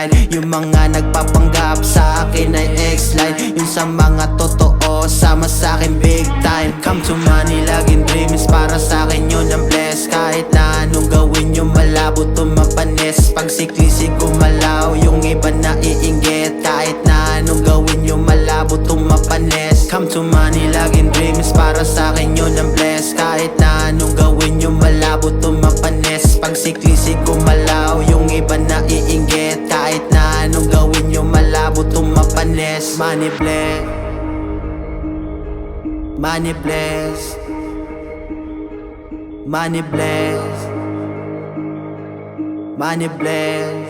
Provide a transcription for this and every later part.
baseline. Yung mga nagpapanggap sa akin ay X-line. Yung sa mga totoo, sama sa akin big time. Come to money, laging dreams para sa akin yun ang bless. Kahit na anong gawin nyo, malabo tumapanis. Pag siklisig gumalaw, yung iba na iinggit. Kahit na anong gawin nyo, malabo tumapanis. Come to money, laging dreams para sa akin yun ang bless. Kahit na anong gawin nyo, malabo tumapanis. Pag siklisig gumalaw, yung iba na iinggit. Kahit na anong gawin nyo, malabo tumapanis. Money bless, money bless, money bless, money bless.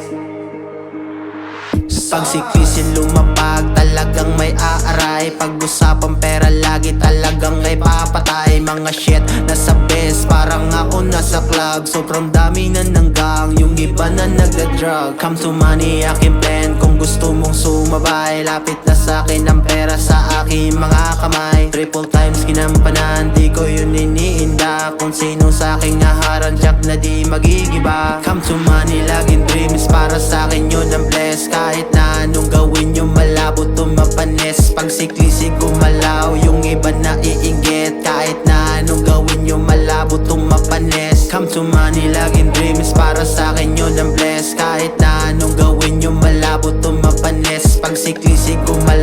Pag siklisin lumapag, talagang may aaray. Pag-usapang pera, lagi talagang may papatay. Mga shit, nasa best, parang ako nasa club. Sobrang dami na ng gang, yung iba na nagda-drug. Come to money, aking plan. Kung gusto mong sumabay, lapit na sa'kin ang pera sa aking mga kamay. Triple times kinampanan, di ko yun iniinda. Kung sino sa'king naharang, jack na di magigiba. Come to money, laging dreams para sa'kin yun ang bless. Kahit na anong gawin nyo, malabo tumapanis. Pag siklisig gumalaw, yung iba na iinggit. Kahit na anong gawin nyo, malabo tumapanis. Come to money, laging dreams para sa'kin yun ang bless. Kahit na anong gawin nyo, malabo tumapanis. Pag siklisig gumalaw,